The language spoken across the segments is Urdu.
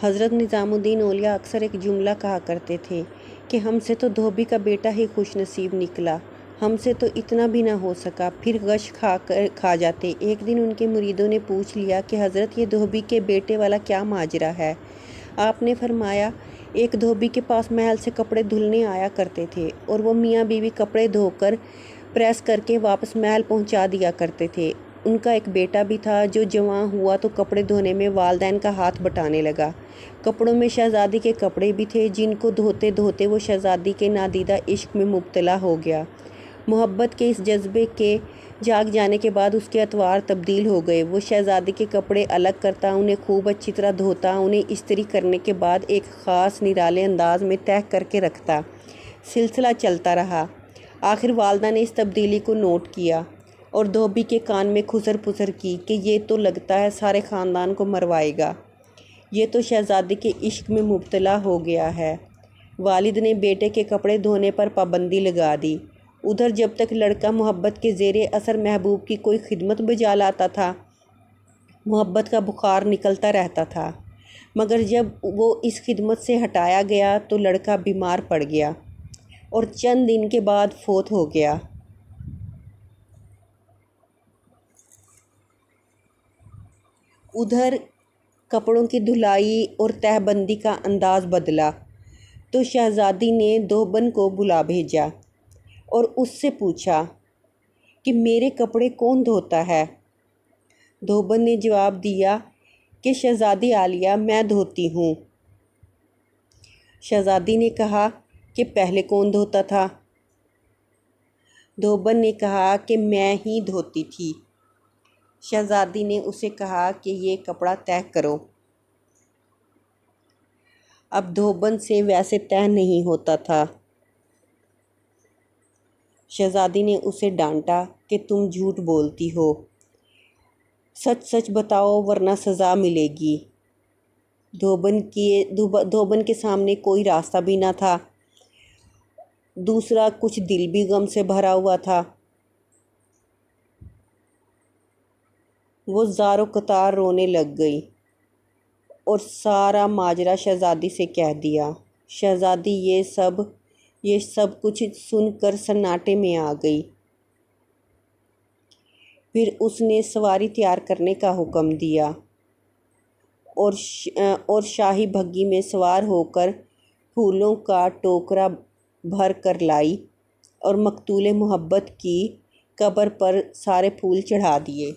حضرت نظام الدین اولیاء اکثر ایک جملہ کہا کرتے تھے کہ ہم سے تو دھوبی کا بیٹا ہی خوش نصیب نکلا، ہم سے تو اتنا بھی نہ ہو سکا، پھر غش کھا جاتے۔ ایک دن ان کے مریدوں نے پوچھ لیا کہ حضرت یہ دھوبی کے بیٹے والا کیا ماجرا ہے؟ آپ نے فرمایا، ایک دھوبی کے پاس محل سے کپڑے دھلنے آیا کرتے تھے اور وہ میاں بیوی کپڑے دھو کر پریس کر کے واپس محل پہنچا دیا کرتے تھے۔ ان کا ایک بیٹا بھی تھا جو جواں ہوا تو کپڑے دھونے میں والدین کا ہاتھ بٹانے لگا۔ کپڑوں میں شہزادی کے کپڑے بھی تھے جن کو دھوتے دھوتے وہ شہزادی کے نادیدہ عشق میں مبتلا ہو گیا۔ محبت کے اس جذبے کے جاگ جانے کے بعد اس کے اطوار تبدیل ہو گئے۔ وہ شہزادی کے کپڑے الگ کرتا، انہیں خوب اچھی طرح دھوتا، انہیں استری کرنے کے بعد ایک خاص نرالے انداز میں تہہ کر کے رکھتا۔ سلسلہ چلتا رہا۔ آخر والدہ نے اس تبدیلی کو نوٹ کیا اور دھوبی کے کان میں کھسر پسر کی کہ یہ تو لگتا ہے سارے خاندان کو مروائے گا، یہ تو شہزادی کے عشق میں مبتلا ہو گیا ہے۔ والد نے بیٹے کے کپڑے دھونے پر پابندی لگا دی۔ ادھر جب تک لڑکا محبت کے زیر اثر محبوب کی کوئی خدمت بجا لاتا تھا، محبت کا بخار نکلتا رہتا تھا، مگر جب وہ اس خدمت سے ہٹایا گیا تو لڑکا بیمار پڑ گیا اور چند دن کے بعد فوت ہو گیا۔ ادھر کپڑوں کی دھلائی اور تہہ بندی کا انداز بدلا تو شہزادی نے دھوبن کو بلا بھیجا اور اس سے پوچھا کہ میرے کپڑے کون دھوتا ہے؟ دھوبن نے جواب دیا کہ شہزادی عالیہ میں دھوتی ہوں۔ شہزادی نے کہا کہ پہلے کون دھوتا تھا؟ دھوبن نے کہا کہ میں ہی دھوتی تھی۔ شہزادی نے اسے کہا کہ یہ کپڑا تہہ کرو۔ اب دھوبن سے ویسے تہہ نہیں ہوتا تھا۔ شہزادی نے اسے ڈانٹا کہ تم جھوٹ بولتی ہو، سچ سچ بتاؤ ورنہ سزا ملے گی۔ دھوبن کے سامنے کوئی راستہ بھی نہ تھا، دوسرا کچھ دل بھی غم سے بھرا ہوا تھا۔ وہ زار و قطار رونے لگ گئی اور سارا ماجرا شہزادی سے کہہ دیا۔ شہزادی یہ سب کچھ سن کر سناٹے میں آ گئی۔ پھر اس نے سواری تیار کرنے کا حکم دیا اور شاہی بھگی میں سوار ہو کر پھولوں کا ٹوکرا بھر کر لائی اور مقتول محبت کی قبر پر سارے پھول چڑھا دیے۔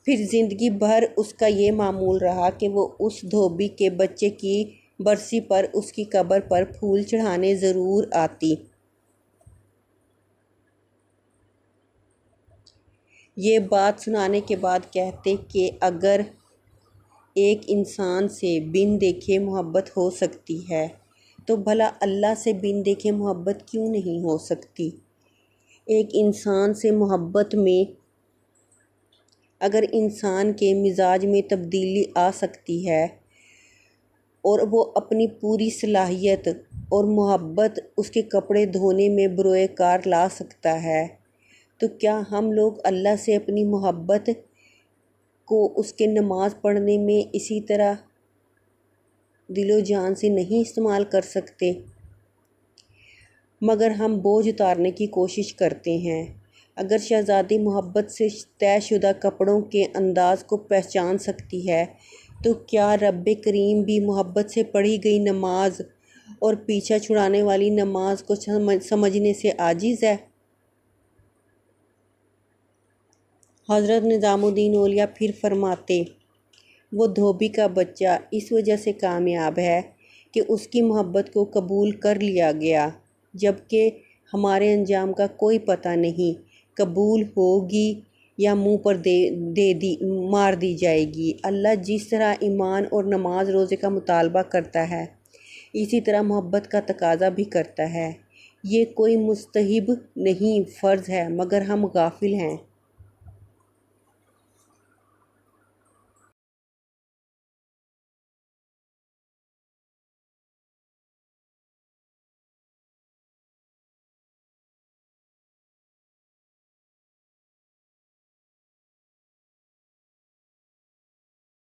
پھر زندگی بھر اس کا یہ معمول رہا کہ وہ اس دھوبی کے بچے کی برسی پر اس کی قبر پر پھول چڑھانے ضرور آتی۔ یہ بات سنانے کے بعد کہتے کہ اگر ایک انسان سے بن دیکھے محبت ہو سکتی ہے تو بھلا اللہ سے بن دیکھے محبت کیوں نہیں ہو سکتی؟ ایک انسان سے محبت میں اگر انسان کے مزاج میں تبدیلی آ سکتی ہے اور وہ اپنی پوری صلاحیت اور محبت اس کے کپڑے دھونے میں بروئے کار لا سکتا ہے، تو کیا ہم لوگ اللہ سے اپنی محبت کو اس کے نماز پڑھنے میں اسی طرح دل و جان سے نہیں استعمال کر سکتے؟ مگر ہم بوجھ اتارنے کی کوشش کرتے ہیں۔ اگر شہزادی محبت سے طے شدہ کپڑوں کے انداز کو پہچان سکتی ہے تو کیا رب کریم بھی محبت سے پڑھی گئی نماز اور پیچھا چھڑانے والی نماز کو سمجھنے سے عاجز ہے؟ حضرت نظام الدین اولیاء پھر فرماتے، وہ دھوبی کا بچہ اس وجہ سے کامیاب ہے کہ اس کی محبت کو قبول کر لیا گیا، جبکہ ہمارے انجام کا کوئی پتہ نہیں، قبول ہوگی یا منہ پر مار دی جائے گی۔ اللہ جس طرح ایمان اور نماز روزے کا مطالبہ کرتا ہے، اسی طرح محبت کا تقاضا بھی کرتا ہے۔ یہ کوئی مستحب نہیں، فرض ہے، مگر ہم غافل ہیں۔